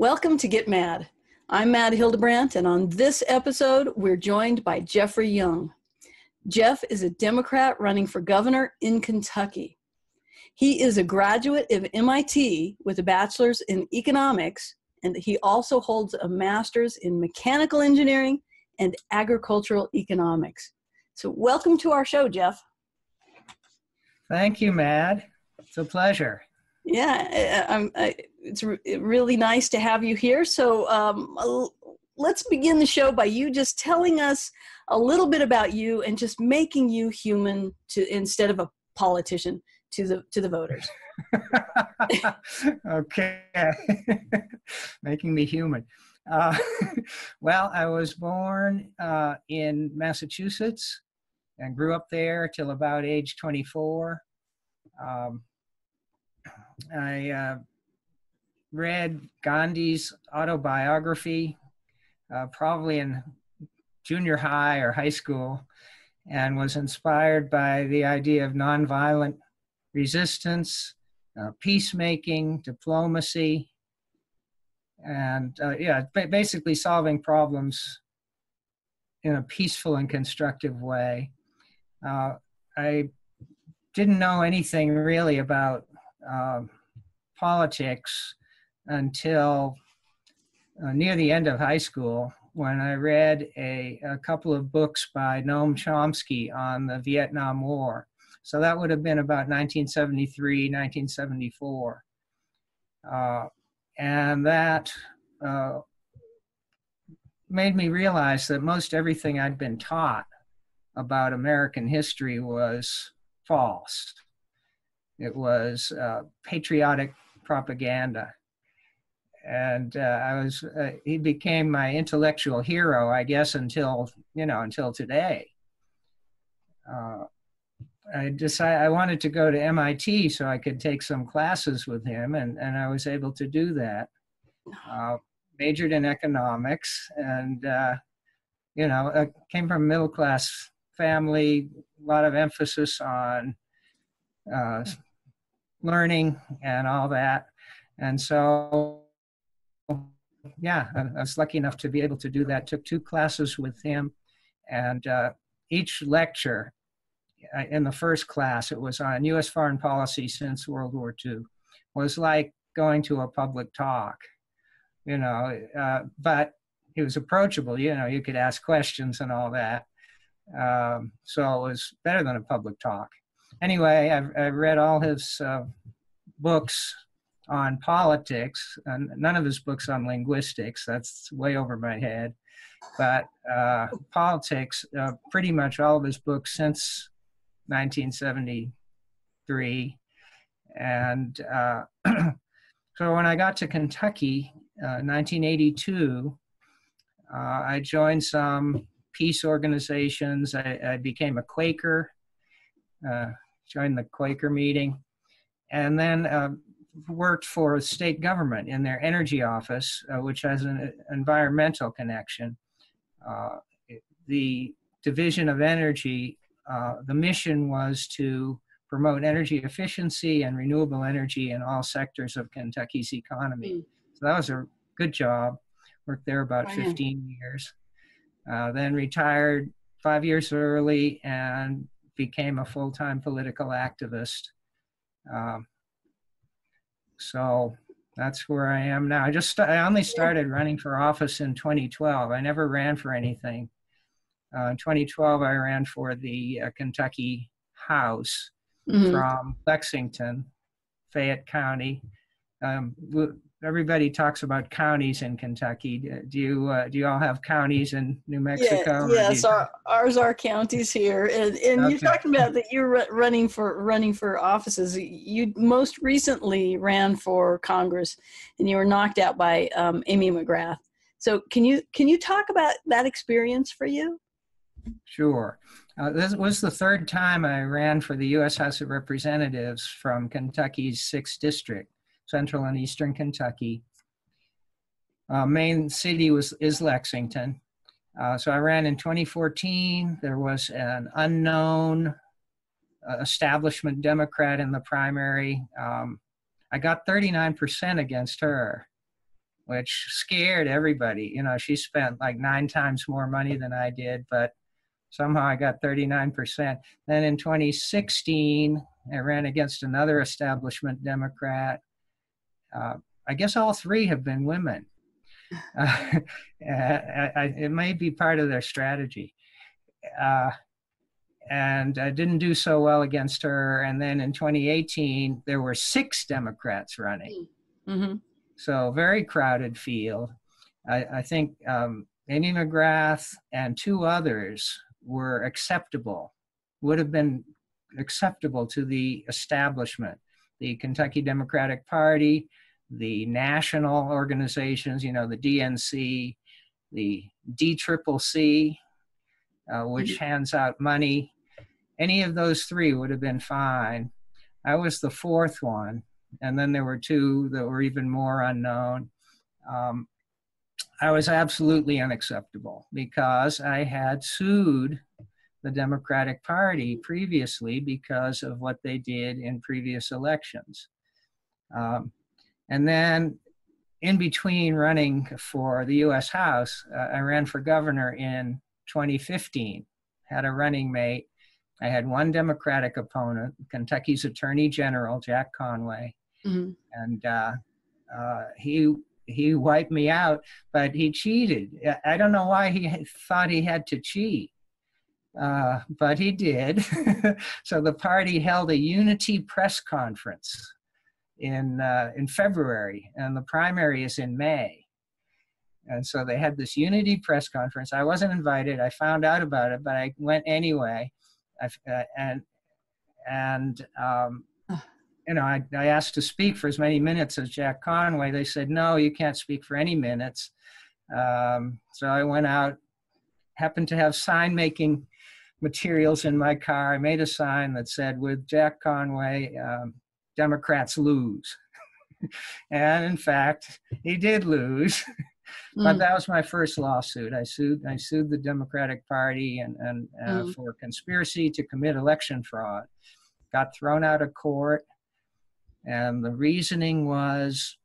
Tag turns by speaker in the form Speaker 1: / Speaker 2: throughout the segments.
Speaker 1: Welcome to Get Mad. I'm Mad Hildebrandt, and on this episode, we're joined by Geoffrey Young. Geoff is a Democrat running for governor in Kentucky. He is a graduate of MIT with a bachelor's in economics, and he also holds a master's in mechanical engineering and agricultural economics. So welcome to our show, Geoff.
Speaker 2: Thank you, Mad. It's a pleasure.
Speaker 1: Yeah, it's really nice to have you here. So let's begin the show by you just telling us a little bit about you and just making you human instead of a politician to the voters.
Speaker 2: Okay, making me human. Well, I was born in Massachusetts and grew up there till about age 24. I read Gandhi's autobiography probably in junior high or high school, and was inspired by the idea of nonviolent resistance, peacemaking, diplomacy, and basically solving problems in a peaceful and constructive way. I didn't know anything really about politics until near the end of high school, when I read a couple of books by Noam Chomsky on the Vietnam War. So that would have been about 1973, 1974. And that made me realize that most everything I'd been taught about American history was false. It was patriotic propaganda. And he became my intellectual hero, I guess, until today. I decided I wanted to go to MIT so I could take some classes with him, and I was able to do that. Majored in economics, and I came from a middle-class family, a lot of emphasis on learning and all that. And so, yeah, I was lucky enough to be able to do that. Took 2 classes with him, and each lecture in the first class, it was on U.S. foreign policy since World War II, was like going to a public talk, but he was approachable, you could ask questions and all that. So it was better than a public talk. Anyway, I read all his books on politics, and none of his books on linguistics. That's way over my head. But politics, pretty much all of his books since 1973. And so when I got to Kentucky, 1982, I joined some peace organizations. I became a Quaker, joined the Quaker meeting, and then worked for state government in their energy office, which has an environmental connection. The Division of Energy, the mission was to promote energy efficiency and renewable energy in all sectors of Kentucky's economy. So that was a good job. Worked there about 15 years. Then retired 5 years early and became a full-time political activist. So that's where I am now. I only started running for office in 2012. I never ran for anything. In 2012, I ran for the Kentucky House from Lexington, Fayette County. Everybody talks about counties in Kentucky. Do you all have counties in New Mexico?
Speaker 1: Yes, ours are counties here. And okay. You're talking about that you're running for offices. You most recently ran for Congress, and you were knocked out by Amy McGrath. So can you talk about that experience for you?
Speaker 2: Sure. This was the 3rd time I ran for the U.S. House of Representatives from Kentucky's 6th District, Central and Eastern Kentucky. Main city is Lexington. So I ran in 2014. There was an unknown establishment Democrat in the primary. I got 39% against her. which scared everybody. You know, she spent like 9 times more money than I did, but somehow I got 39%. Then in 2016, I ran against another establishment Democrat. I guess all 3 have been women. It may be part of their strategy. And I didn't do so well against her. And then in 2018, there were 6 Democrats running.
Speaker 1: Mm-hmm.
Speaker 2: So very crowded field. I think Amy McGrath and 2 others were acceptable, would have been acceptable to the establishment, the Kentucky Democratic Party, the national organizations, you know, the DNC, the DCCC, which hands out money. Any of those 3 would have been fine. I was the 4th one, and then there were 2 that were even more unknown. I was absolutely unacceptable because I had sued the Democratic Party previously because of what they did in previous elections. And then in between running for the US House, I ran for governor in 2015, had a running mate. I had 1 Democratic opponent, Kentucky's Attorney General, Jack Conway. Mm-hmm. And he wiped me out, but he cheated. I don't know why he thought he had to cheat, but he did. So the party held a unity press conference in February, and the primary is in May. And so they had this unity press conference. I wasn't invited. I found out about it, but I went anyway. You know, I asked to speak for as many minutes as Jack Conway. They said, no, you can't speak for any minutes. So I went out, happened to have sign-making materials in my car. I made a sign that said, with Jack Conway, Democrats lose. And in fact, he did lose. But that was my first lawsuit. I sued the Democratic Party and for conspiracy to commit election fraud. Got thrown out of court. And the reasoning was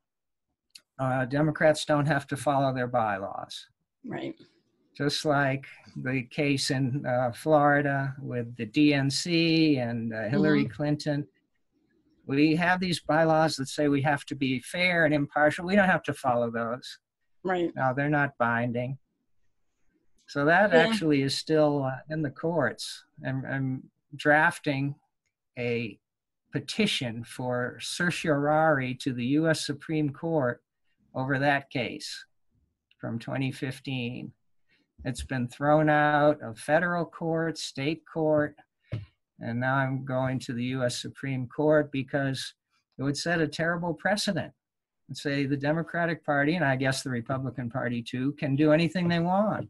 Speaker 2: Democrats don't have to follow their bylaws.
Speaker 1: Right.
Speaker 2: Just like the case in Florida with the DNC and Hillary Clinton. We have these bylaws that say we have to be fair and impartial. We don't have to follow those.
Speaker 1: Right.
Speaker 2: No, they're not binding. So that actually is still in the courts. I'm drafting a petition for certiorari to the U.S. Supreme Court over that case from 2015. It's been thrown out of federal court, state court, and now I'm going to the U.S. Supreme Court because it would set a terrible precedent and say the Democratic Party, and I guess the Republican Party too, can do anything they want.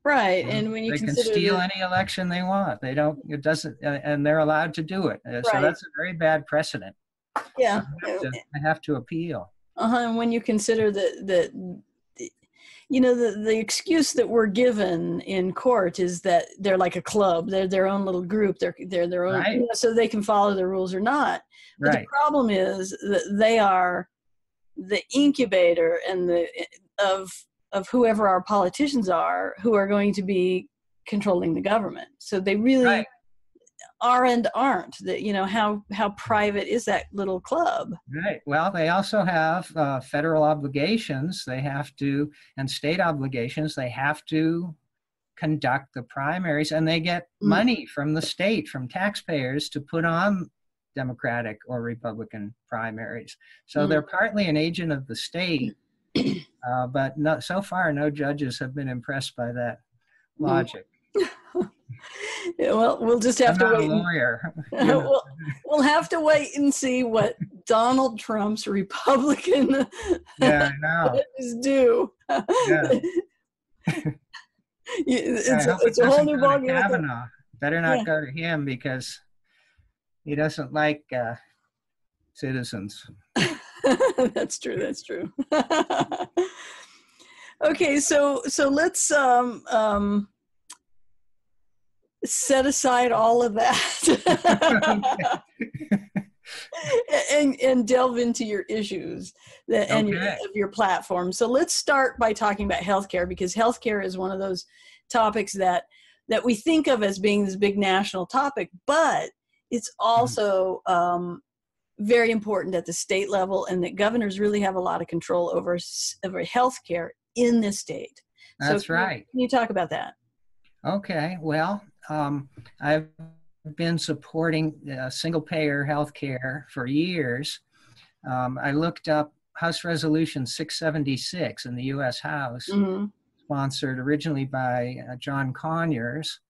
Speaker 1: Right, and when you
Speaker 2: they can steal any election they want. They don't. It doesn't, and they're allowed to do it. Right. So that's a very bad precedent.
Speaker 1: Yeah,
Speaker 2: I have to appeal.
Speaker 1: And when you consider that you know, the excuse that we're given in court is that they're like a club. They're their own little group. They're their own,
Speaker 2: right.
Speaker 1: You know, so they can follow the rules or not. But
Speaker 2: right.
Speaker 1: The problem is that they are the incubator and of whoever our politicians are, who are going to be controlling the government. So they really
Speaker 2: right.
Speaker 1: are and aren't. That, you know, how private is that little club?
Speaker 2: Right. Well, they also have federal obligations. They have to, and state obligations. They have to conduct the primaries, and they get money from the state, from taxpayers, to put on Democratic or Republican primaries. So they're partly an agent of the state. But so far, no judges have been impressed by that logic.
Speaker 1: Yeah, well, we'll just have to wait.
Speaker 2: I'm not a lawyer.
Speaker 1: We'll have to wait and see what Donald Trump's Republican judges do.
Speaker 2: Yeah.
Speaker 1: It's a whole new ballgame.
Speaker 2: Kavanaugh. Better not go to him because he doesn't like citizens.
Speaker 1: That's true. That's true. Okay, so let's set aside all of that. and delve into your issues and
Speaker 2: Okay.
Speaker 1: your platform. So let's start by talking about healthcare, because healthcare is one of those topics that we think of as being this big national topic, but it's also very important at the state level, and that governors really have a lot of control over healthcare in this state.
Speaker 2: That's right.
Speaker 1: Can you talk about that?
Speaker 2: Okay. Well, I've been supporting single-payer healthcare for years. I looked up House Resolution 676 in the U.S. House, sponsored originally by John Conyers,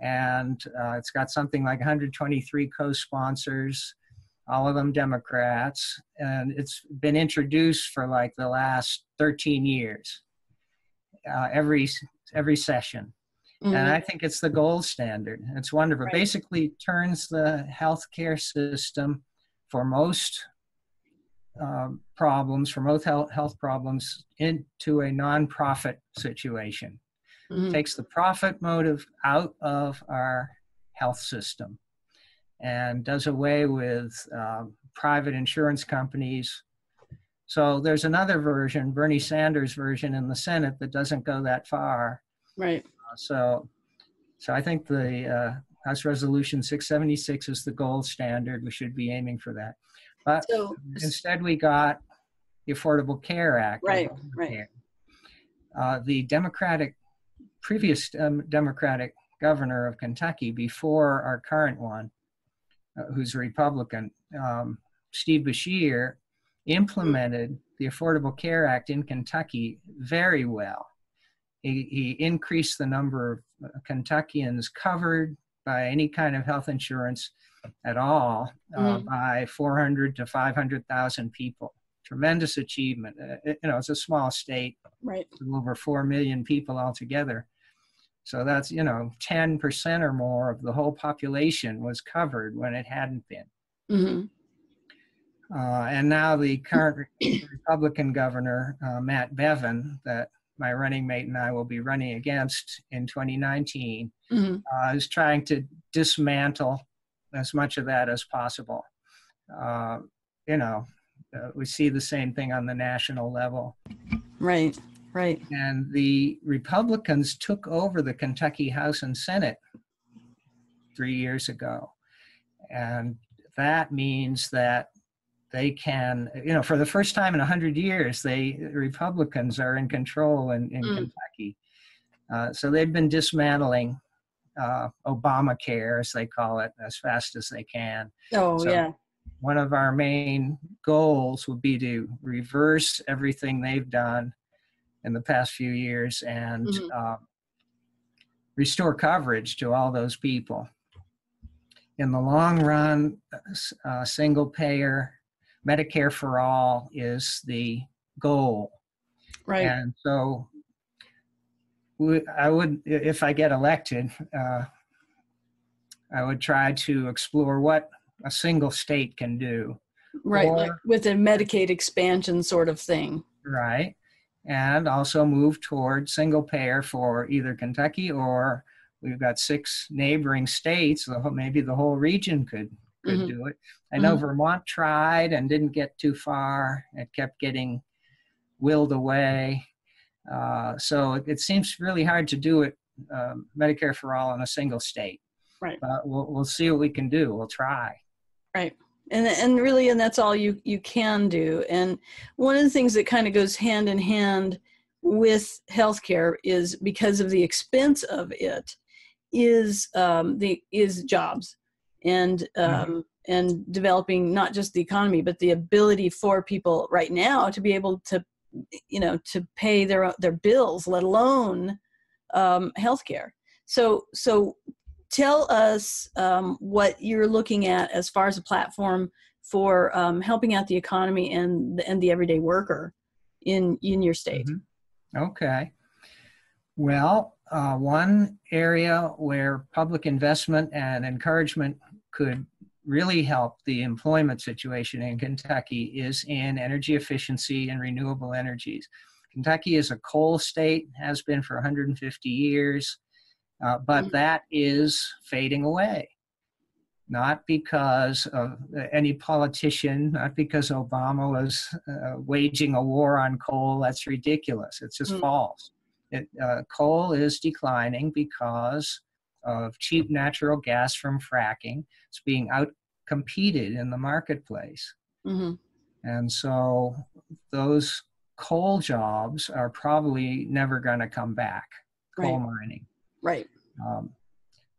Speaker 2: and it's got something like 123 co-sponsors, all of them Democrats, and it's been introduced for like the last 13 years, every session. And I think it's the gold standard. It's wonderful.
Speaker 1: Right.
Speaker 2: Basically turns the healthcare system for most problems, for most health problems, into a nonprofit situation. Takes the profit motive out of our health system and does away with private insurance companies. So there's another version, Bernie Sanders' version in the Senate, that doesn't go that far.
Speaker 1: Right.
Speaker 2: So I think the House Resolution 676 is the gold standard. We should be aiming for that. But instead we got the Affordable Care Act.
Speaker 1: Right.
Speaker 2: The previous Democratic governor of Kentucky before our current one, who's a Republican, Steve Beshear, implemented the Affordable Care Act in Kentucky very well. He increased the number of Kentuckians covered by any kind of health insurance at all by 400 to 500,000 people. Tremendous achievement. It's a small state,
Speaker 1: right?
Speaker 2: Over 4 million people altogether. So that's, 10% or more of the whole population was covered when it hadn't been. And now the current Republican governor, Matt Bevin, that my running mate and I will be running against in 2019, is trying to dismantle as much of that as possible. We see the same thing on the national level.
Speaker 1: Right.
Speaker 2: And the Republicans took over the Kentucky House and Senate 3 years ago. And that means that they can, for the first time in 100 years, Republicans are in control in Kentucky. So they've been dismantling Obamacare, as they call it, as fast as they can. One of our main goals would be to reverse everything they've done in the past few years and restore coverage to all those people. In the long run, single payer, Medicare for all is the goal.
Speaker 1: Right.
Speaker 2: And so I would, if I get elected, I would try to explore what a single state can do.
Speaker 1: Right, like with a Medicaid expansion sort of thing.
Speaker 2: Right. And also move toward single payer for either Kentucky, or we've got 6 neighboring states, so maybe the whole region could do it. I know Vermont tried and didn't get too far. It kept getting willed away. So it seems really hard to do it, Medicare for all in a single state.
Speaker 1: Right.
Speaker 2: But we'll see what we can do. We'll try.
Speaker 1: Right. And that's all you can do. And one of the things that kind of goes hand in hand with healthcare is, because of the expense of it, is jobs and developing not just the economy, but the ability for people right now to be able to, to pay their bills, let alone healthcare. So tell us what you're looking at as far as a platform for helping out the economy and the everyday worker in your state.
Speaker 2: Okay. Well, one area where public investment and encouragement could really help the employment situation in Kentucky is in energy efficiency and renewable energies. Kentucky is a coal state, has been for 150 years. But that is fading away. not because of any politician, not because Obama was waging a war on coal. That's ridiculous. It's just false. Coal is declining because of cheap natural gas from fracking. It's being out-competed in the marketplace.
Speaker 1: Mm-hmm.
Speaker 2: And so those coal jobs are probably never going to come back, coal mining.
Speaker 1: Right.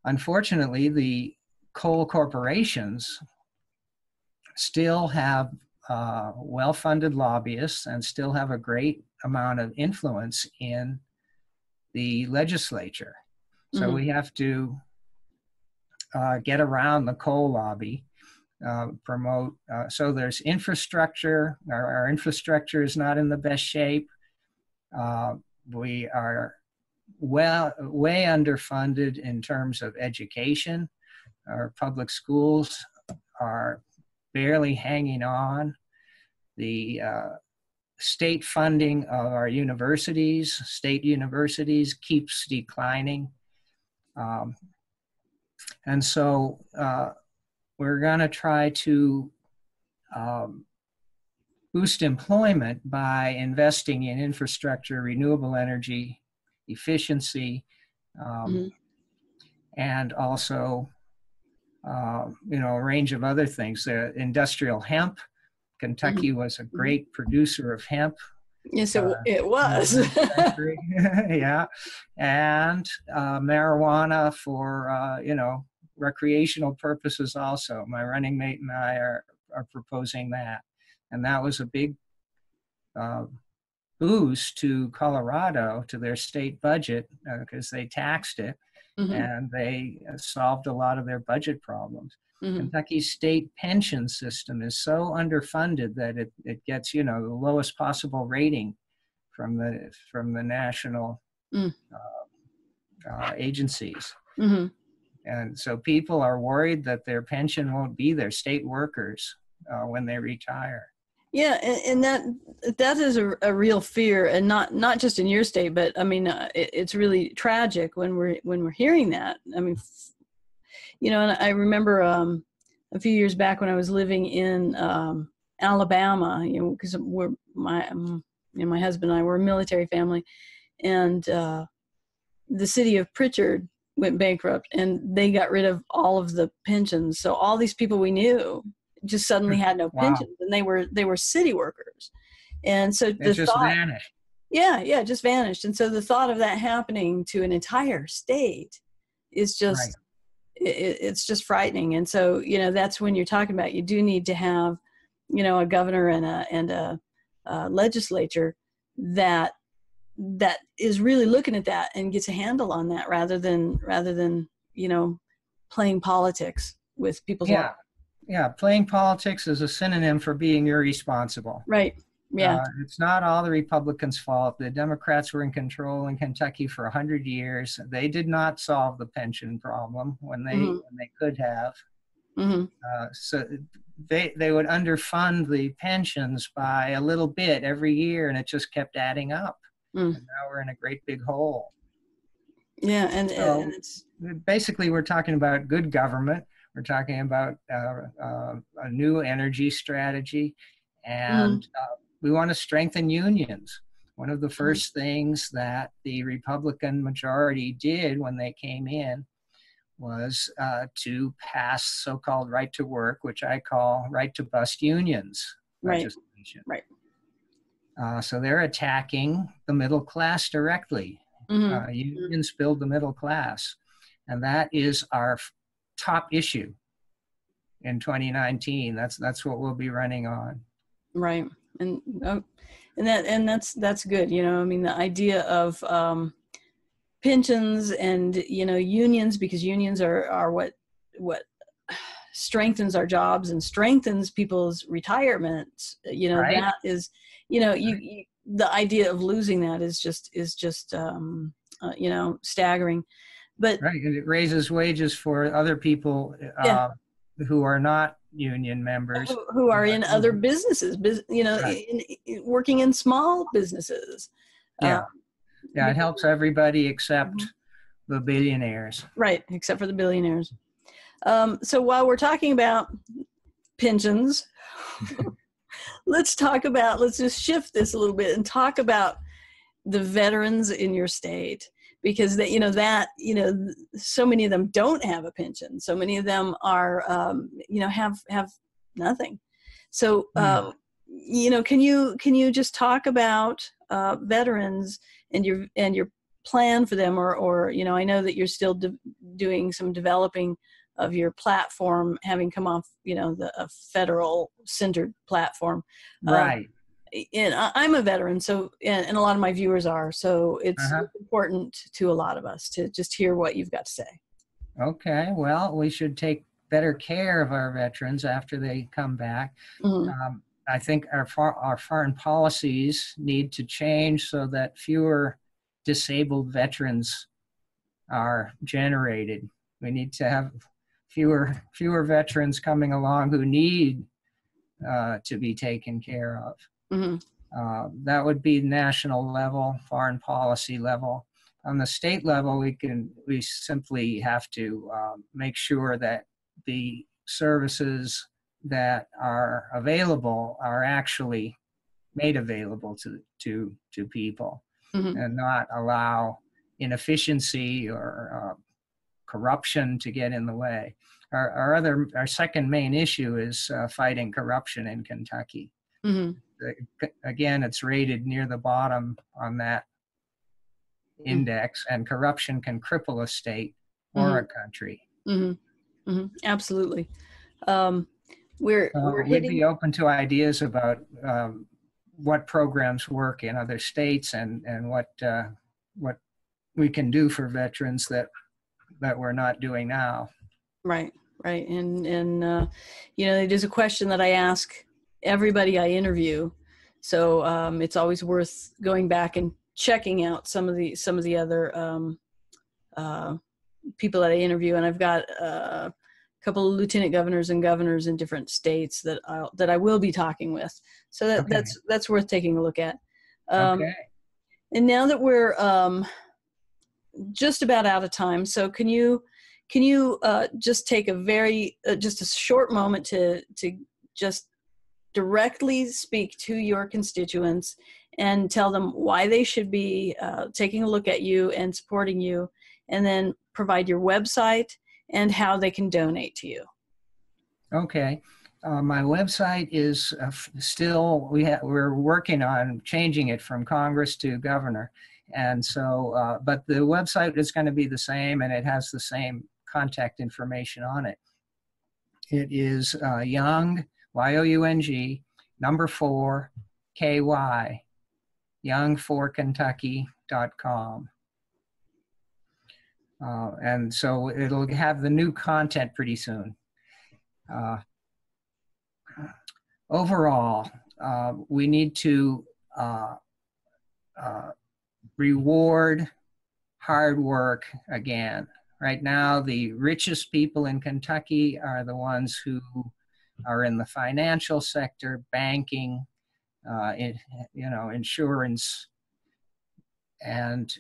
Speaker 2: Unfortunately, the coal corporations still have well-funded lobbyists and still have a great amount of influence in the legislature. So we have to get around the coal lobby, promote. So there's infrastructure. Our infrastructure is not in the best shape. We are way underfunded in terms of education. Our public schools are barely hanging on. The state funding of our universities, state universities, keeps declining. And so we're going to try to boost employment by investing in infrastructure, renewable energy, efficiency, and also, a range of other things. Industrial hemp. Kentucky was a great producer of hemp.
Speaker 1: Yes, it was.
Speaker 2: Yeah. And marijuana for, recreational purposes also. My running mate and I are proposing that. And that was a big boost to Colorado, to their state budget, because they taxed it, and they solved a lot of their budget problems. Kentucky's state pension system is so underfunded that it gets, the lowest possible rating from the national agencies. And so people are worried that their pension won't be there, state workers, when they retire.
Speaker 1: Yeah, and that is a real fear, and not just in your state, but I mean, it's really tragic when we're hearing that. I mean, and I remember a few years back when I was living in Alabama, because my husband and I were a military family, and the city of Pritchard went bankrupt, and they got rid of all of the pensions. So all these people we knew just suddenly had no pensions, and they were city workers, and so
Speaker 2: it just vanished.
Speaker 1: Yeah, it just vanished. And so the thought of that happening to an entire state is just it's just frightening. And so that's when you're talking about, you do need to have a governor and a legislature that is really looking at that and gets a handle on that, rather than playing politics with people's lives.
Speaker 2: Yeah, playing politics is a synonym for being irresponsible.
Speaker 1: Right. Yeah.
Speaker 2: It's not all the Republicans' fault. The Democrats were in control in Kentucky for 100 years. They did not solve the pension problem when they could have. So they would underfund the pensions by a little bit every year, and it just kept adding up. And now we're in a great big hole.
Speaker 1: Yeah, and it's
Speaker 2: basically, we're talking about good government. We're talking about a new energy strategy, and we want to strengthen unions. One of the first things that the Republican majority did when they came in was to pass so-called right to work, which I call right to bust unions legislation.
Speaker 1: Right.
Speaker 2: So they're attacking the middle class directly. Unions build the middle class, and that is our top issue in 2019. That's what we'll be running on.
Speaker 1: Right. And that's good. I mean, the idea of pensions and unions, because unions are what strengthens our jobs and strengthens people's retirements. That is, the idea of losing that is just staggering. But
Speaker 2: and it raises wages for other people who are not union members,
Speaker 1: who are in other businesses, working in small businesses.
Speaker 2: It helps everybody except the billionaires.
Speaker 1: Right, except for the billionaires. So while we're talking about pensions, let's just shift this a little bit and talk about the veterans in your state, because so many of them don't have a pension. So many of them are, have nothing. So, can you just talk about veterans and your plan for them, or I know that you're still doing some developing of your platform, having come off, a federal centered platform.
Speaker 2: Right.
Speaker 1: And I'm a veteran, so and a lot of my viewers are, so it's important to a lot of us to just hear what you've got to say.
Speaker 2: Okay, well, we should take better care of our veterans after they come back. I think our foreign policies need to change so that fewer disabled veterans are generated. We need to have fewer veterans coming along who need to be taken care of. That would be national level, foreign policy level. On the state level, we simply have to make sure that the services that are available are actually made available to people, and not allow inefficiency or corruption to get in the way. Our second main issue is fighting corruption in Kentucky. Again, it's rated near the bottom on that index, and corruption can cripple a state or a country.
Speaker 1: Absolutely.
Speaker 2: We'd be open to ideas about what programs work in other states and what we can do for veterans that we're not doing now.
Speaker 1: Right. And it is a question that I ask everybody I interview. So it's always worth going back and checking out some of the other people that I interview. And I've got a couple of lieutenant governors and governors in different states that I will be talking with. So that's worth taking a look at. And now that we're just about out of time, so can you just take just a short moment to just directly speak to your constituents and tell them why they should be taking a look at you and supporting you, and then provide your website and how they can donate to you.
Speaker 2: Okay. My website is still, we're working on changing it from Congress to governor. And so, but the website is going to be the same, and it has the same contact information on it. It is Young, Y-O-U-N-G, 4, K-Y, youngforkentucky.com. And so it'll have the new content pretty soon. Overall, we need to reward hard work again. Right now, the richest people in Kentucky are the ones who are in the financial sector, banking, insurance, and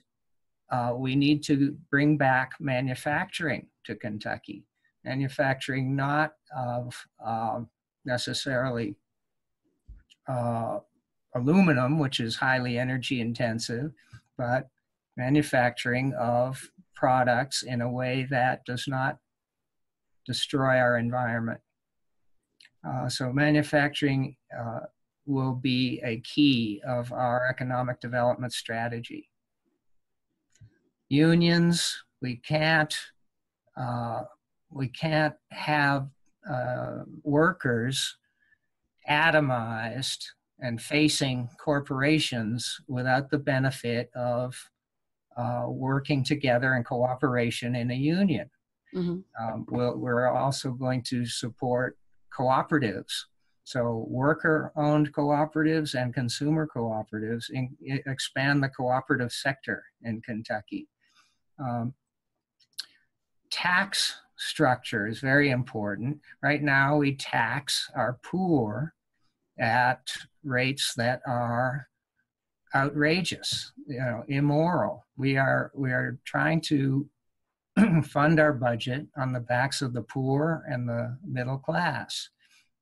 Speaker 2: we need to bring back manufacturing to Kentucky. Manufacturing not of necessarily aluminum, which is highly energy intensive, but manufacturing of products in a way that does not destroy our environment. So manufacturing will be a key of our economic development strategy. Unions, we can't have workers atomized and facing corporations without the benefit of working together in cooperation in a union. We're also going to support cooperatives. So worker-owned cooperatives and consumer cooperatives expand the cooperative sector in Kentucky. Tax structure is very important. Right now, we tax our poor at rates that are outrageous, immoral. We are trying to fund our budget on the backs of the poor and the middle class,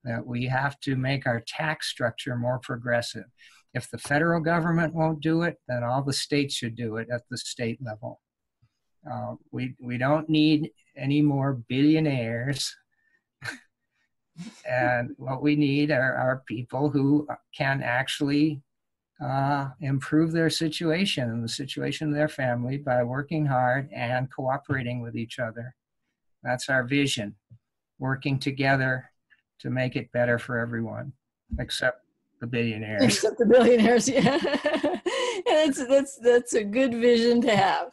Speaker 2: that we have to make our tax structure more progressive. If the federal government won't do it, then all the states should do it at the state level. We don't need any more billionaires. And what we need are people who can actually improve their situation and the situation of their family by working hard and cooperating with each other. That's our vision, working together to make it better for everyone, except the billionaires.
Speaker 1: Except the billionaires, yeah. And that's a good vision to have.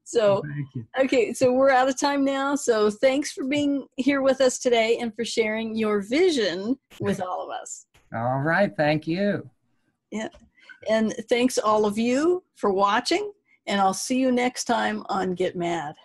Speaker 1: So,
Speaker 2: Thank you.
Speaker 1: okay, so we're out of time now. So thanks for being here with us today and for sharing your vision with all of us.
Speaker 2: All right, thank you.
Speaker 1: Yeah. And thanks all of you for watching, and I'll see you next time on Get Mad.